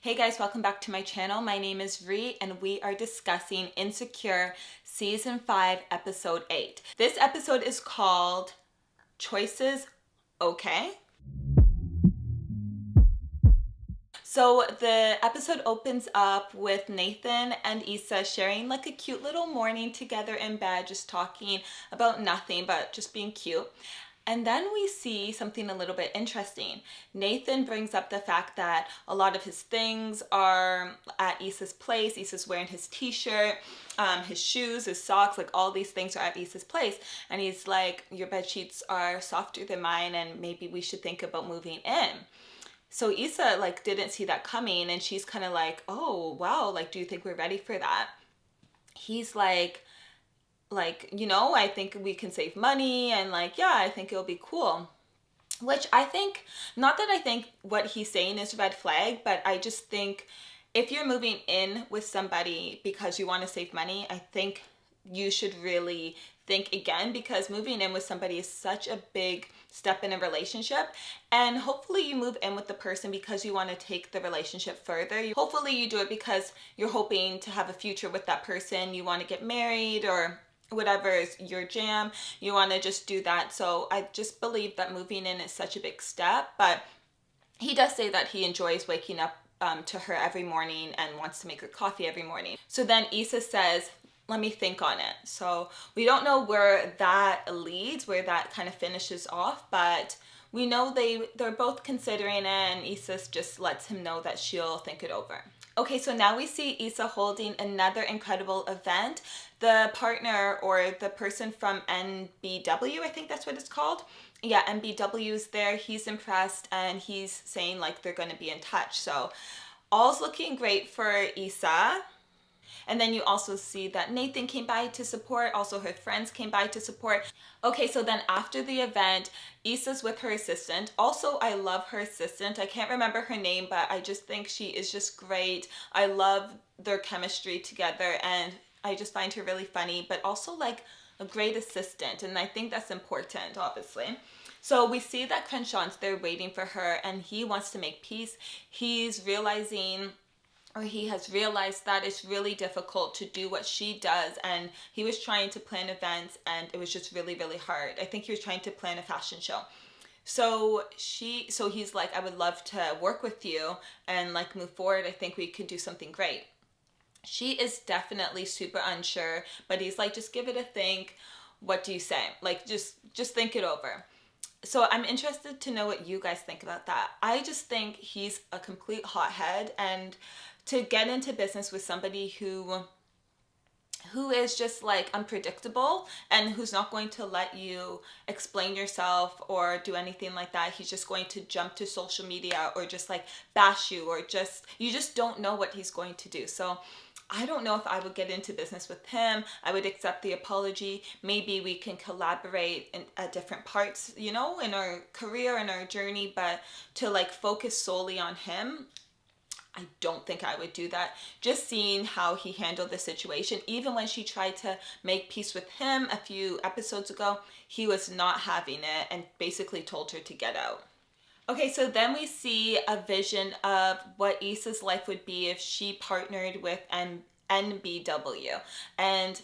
Hey guys, welcome back to my channel. My name is Ree and we are discussing Insecure Season 5, Episode 8. This episode is called Choices Okay. So the episode opens up with Nathan and Issa sharing like a cute little morning together in bed, just talking about nothing but just being cute. And then we see something a little bit interesting. Nathan brings up the fact that a lot of his things are at Issa's place. Issa's wearing his t-shirt, his shoes, his socks, like all these things are at Issa's place. And he's like, your bed sheets are softer than mine and maybe we should think about moving in. So Issa like didn't see that coming and she's kind of like, oh wow, like do you think we're ready for that? He's I think we can save money and like, yeah, I think it'll be cool. Which I think, not that I think what he's saying is a red flag, but I just think if you're moving in with somebody because you want to save money, I think you should really think again, because moving in with somebody is such a big step in a relationship. And hopefully you move in with the person because you want to take the relationship further. Hopefully you do it because you're hoping to have a future with that person. You want to get married or whatever is your jam. You want to just do that. So I just believe that moving in is such a big step. But he does say that he enjoys waking up to her every morning and wants to make her coffee every morning. So then Issa says, let me think on it. So we don't know where that leads, where that kind of finishes off, but we know they're both considering it, and Issa just lets him know that she'll think it over. Okay, so now we see Issa holding another incredible event. The partner or the person from NBW, I think that's what it's called. Yeah, NBW is there. He's impressed and he's saying like they're going to be in touch. So all's looking great for Issa. And then you also see that Nathan came by to support. Also, her friends came by to support. Okay, so then after the event, Issa's with her assistant. Also, I love her assistant. I can't remember her name, but I just think she is just great. I love their chemistry together and I just find her really funny, but also like a great assistant. And I think that's important, obviously. So we see that Crenshaw's there waiting for her and he wants to make peace. He's realizing, or he has realized, that it's really difficult to do what she does, and he was trying to plan events and it was just really, really hard. I think he was trying to plan a fashion show. So he's like, I would love to work with you and like move forward. I think we could do something great. She is definitely super unsure, but he's like, just give it a think. What do you say? Like, just think it over. So I'm interested to know what you guys think about that. I just think he's a complete hothead, and to get into business with somebody who is just like unpredictable and who's not going to let you explain yourself or do anything like that. He's just going to jump to social media or just like bash you, or you just don't know what he's going to do. So I don't know if I would get into business with him. I would accept the apology. Maybe we can collaborate at different parts, in our career and our journey, but to like focus solely on him, I don't think I would do that. Just seeing how he handled the situation, even when she tried to make peace with him a few episodes ago, he was not having it and basically told her to get out. Okay, so then we see a vision of what Issa's life would be if she partnered with NBW. And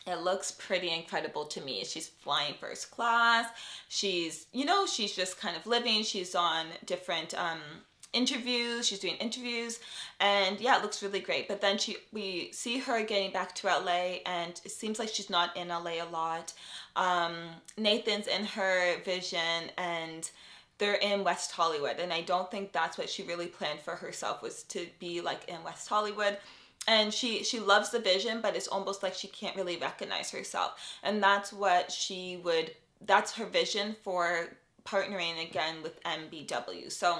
it looks pretty incredible to me. She's flying first class. She's just kind of living. She's on different interviews. She's doing interviews, and yeah, it looks really great. But then we see her getting back to LA, and it seems like she's not in LA a lot. Nathan's in her vision, and they're in West Hollywood, and I don't think that's what she really planned for herself, was to be like in West Hollywood. And she loves the vision, but it's almost like she can't really recognize herself, and that's her vision for partnering again with MBW. So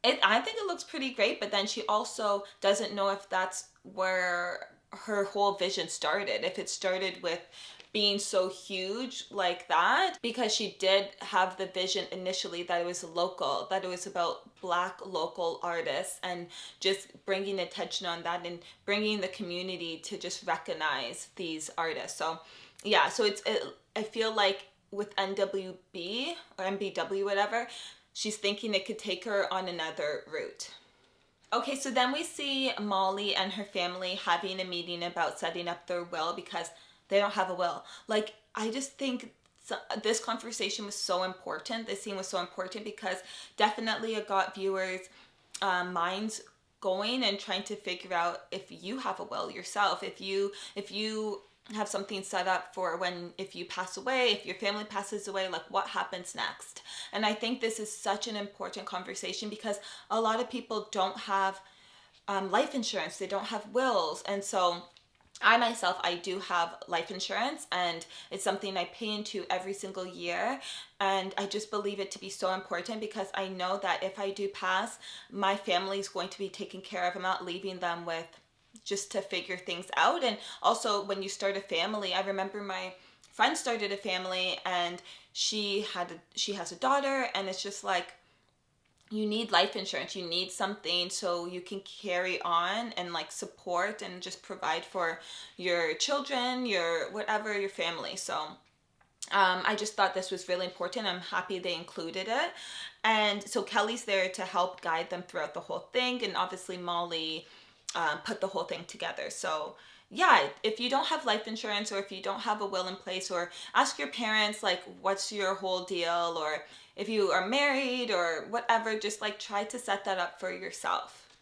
I think it looks pretty great, but then she also doesn't know if that's where her whole vision started, if it started with being so huge like that, because she did have the vision initially that it was local, that it was about Black local artists, and just bringing attention on that and bringing the community to just recognize these artists. So yeah, so I feel like with NWB or MBW, whatever, she's thinking it could take her on another route. Okay, so then we see Molly and her family having a meeting about setting up their will because they don't have a will. Like, I just think this conversation was so important. This scene was so important because definitely it got viewers' minds going and trying to figure out if you have a will yourself, if you have something set up for when, if you pass away, if your family passes away, like what happens next. And I think this is such an important conversation because a lot of people don't have life insurance, they don't have wills. And so I myself, I do have life insurance, and it's something I pay into every single year. And I just believe it to be so important because I know that if I do pass, my family is going to be taken care of. I'm not leaving them with just to figure things out. And also, when you start a family, I remember my friend started a family, and she has a daughter, and it's just like, you need life insurance, you need something so you can carry on and like support and just provide for your children, your whatever, your family. So I just thought this was really important. I'm happy they included it. And so Kelly's there to help guide them throughout the whole thing, and obviously Molly put the whole thing together. So yeah, if you don't have life insurance, or if you don't have a will in place, or ask your parents like what's your whole deal, or if you are married or whatever, just like try to set that up for yourself.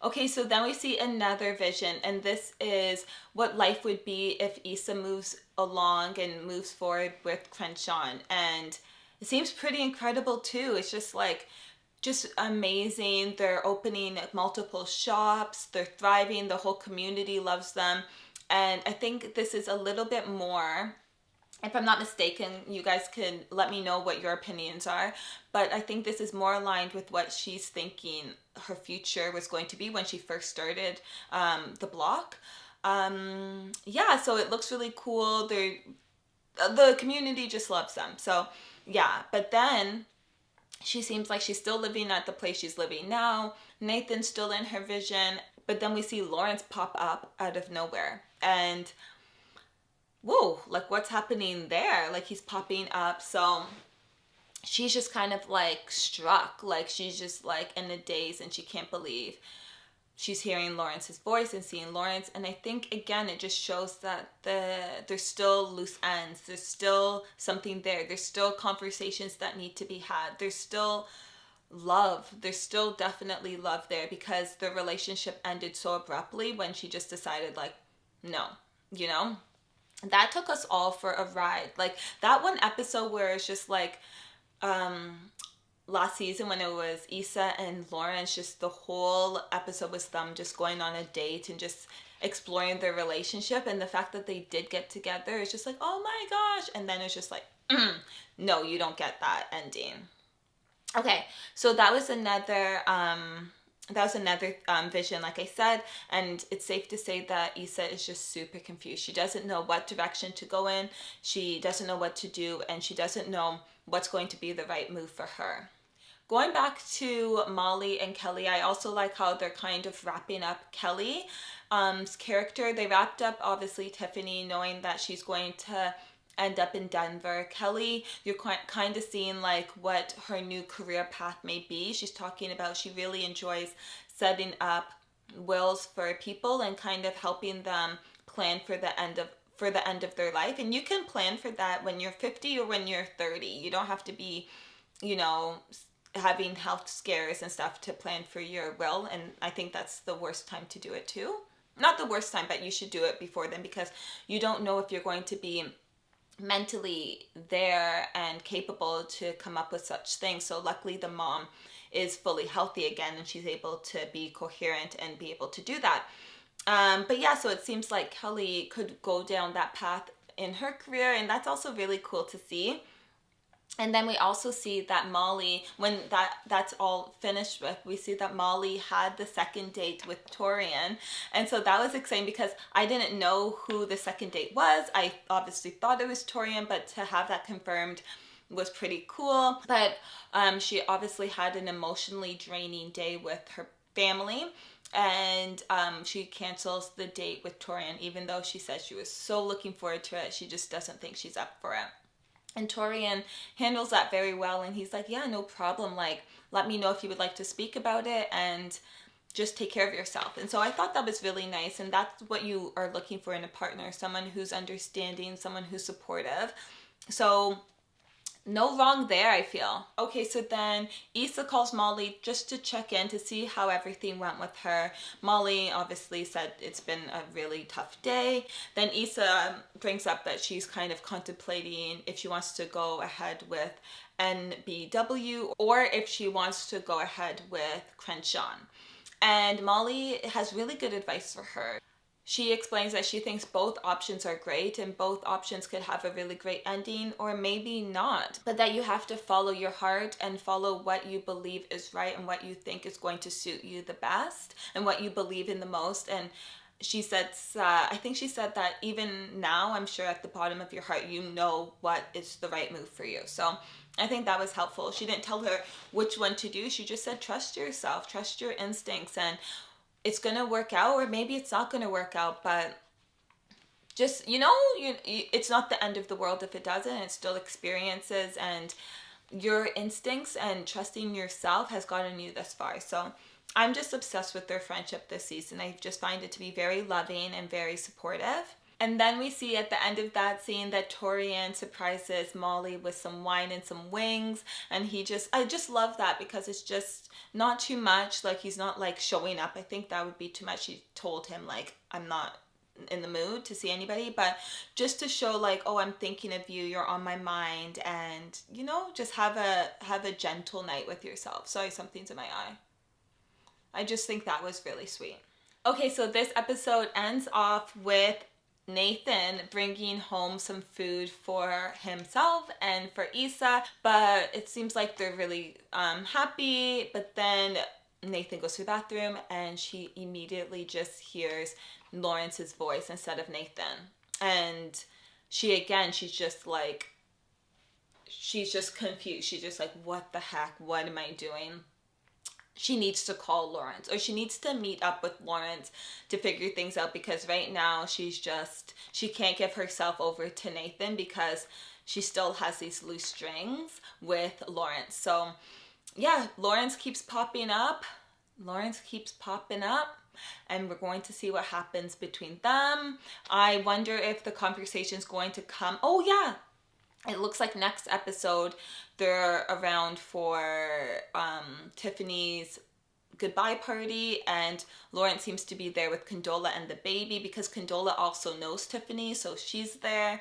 Okay, so then we see another vision, and this is what life would be if Issa moves along and moves forward with Crenshaw. And it seems pretty incredible too. It's just like, just amazing. They're opening multiple shops, they're thriving, the whole community loves them. And I think this is a little bit more, if I'm not mistaken, you guys can let me know what your opinions are. But I think this is more aligned with what she's thinking her future was going to be when she first started the block. Yeah, so it looks really cool. The community just loves them. So yeah, but then she seems like she's still living at the place she's living now. Nathan's still in her vision. But then we see Lawrence pop up out of nowhere. And whoa, like what's happening there? Like he's popping up. So she's just kind of like struck. Like she's just like in a daze, and she can't believe she's hearing Lawrence's voice and seeing Lawrence. And I think again it just shows that there's still loose ends. There's still something there. There's still conversations that need to be had. There's still love. There's still definitely love there, because the relationship ended so abruptly when she just decided like, no, you know? That took us all for a ride. Like that one episode where it's just like last season when it was Issa and Lawrence, just the whole episode was them just going on a date and just exploring their relationship, and the fact that they did get together is just like, oh my gosh. And then it's just like, no, you don't get that ending. Okay, so that was another vision, like I said, and it's safe to say that Issa is just super confused. She doesn't know what direction to go in, she doesn't know what to do, and she doesn't know what's going to be the right move for her. Going back to Molly and Kelly, I also like how they're kind of wrapping up Kelly's character. They wrapped up, obviously, Tiffany knowing that she's going to end up in Denver. Kelly, you're kind of seeing like what her new career path may be. She's talking about she really enjoys setting up wills for people and kind of helping them plan for the end of their life. And you can plan for that when you're 50 or when you're 30. You don't have to be, you know, having health scares and stuff to plan for your will. And I think that's the worst time to do it too. Not the worst time, but you should do it before then, because you don't know if you're going to be mentally there and capable to come up with such things. So luckily the mom is fully healthy again, and she's able to be coherent and be able to do that. But yeah, so it seems like Kelly could go down that path in her career, and that's also really cool to see. And then we also see that Molly, when that's all finished with, we see that Molly had the second date with Torian. And so that was exciting because I didn't know who the second date was. I obviously thought it was Torian, but to have that confirmed was pretty cool. But she obviously had an emotionally draining day with her family. And she cancels the date with Torian, even though she said she was so looking forward to it. She just doesn't think she's up for it. And Torian handles that very well, and he's like, yeah, no problem, like, let me know if you would like to speak about it. And just take care of yourself. And so I thought that was really nice. And that's what you are looking for in a partner, someone who's understanding, someone who's supportive. So no wrong there, I feel. Okay, so then Issa calls Molly just to check in to see how everything went with her. Molly obviously said it's been a really tough day. Then Issa brings up that she's kind of contemplating if she wants to go ahead with NBW or if she wants to go ahead with Crenshaw. And Molly has really good advice for her. She explains that she thinks both options are great and both options could have a really great ending or maybe not, but that you have to follow your heart and follow what you believe is right and what you think is going to suit you the best and what you believe in the most. And she said, I think she said that even now, I'm sure at the bottom of your heart, you know what is the right move for you. So I think that was helpful. She didn't tell her which one to do. She just said, trust yourself, trust your instincts, and it's going to work out, or maybe it's not going to work out, but just, it's not the end of the world if it doesn't. It's still experiences, and your instincts and trusting yourself has gotten you this far. So I'm just obsessed with their friendship this season. I just find it to be very loving and very supportive. And then we see at the end of that scene that Torian surprises Molly with some wine and some wings. And I just love that because it's just not too much. Like, he's not like showing up. I think that would be too much. She told him like, I'm not in the mood to see anybody, but just to show like, oh, I'm thinking of you, you're on my mind, and just have a gentle night with yourself. Sorry, something's in my eye. I just think that was really sweet. Okay, so this episode ends off with Nathan bringing home some food for himself and for Issa, but it seems like they're really happy. But then Nathan goes to the bathroom and she immediately just hears Lawrence's voice instead of Nathan. And she's just confused. She's just like, what the heck? What am I doing? She needs to call Lawrence, or she needs to meet up with Lawrence to figure things out, because right now she can't give herself over to Nathan because she still has these loose strings with Lawrence. So yeah, Lawrence keeps popping up, and we're going to see what happens between them. I wonder if the conversation's going to come. Oh yeah, it looks like next episode they're around for Tiffany's goodbye party, and Lawrence seems to be there with Condola and the baby because Condola also knows Tiffany, so she's there.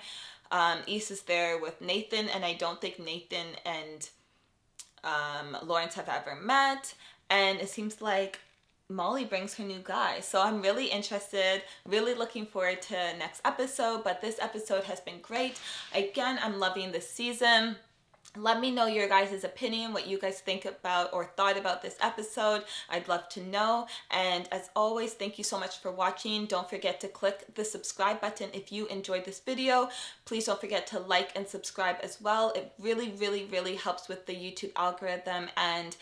Issa's there with Nathan, and I don't think Nathan and Lawrence have ever met, and it seems like Molly brings her new guy. So I'm really interested, really looking forward to next episode, but this episode has been great. Again, I'm loving this season. Let me know your guys' opinion, what you guys think about or thought about this episode. I'd love to know. And as always, thank you so much for watching. Don't forget to click the subscribe button if you enjoyed this video. Please don't forget to like and subscribe as well. It really, really, really helps with the YouTube algorithm, and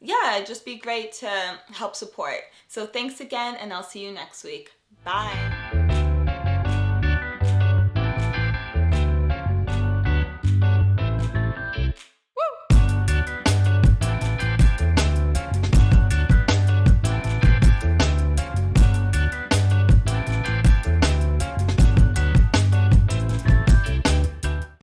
yeah, it'd just be great to help support. So thanks again, and I'll see you next week. Bye.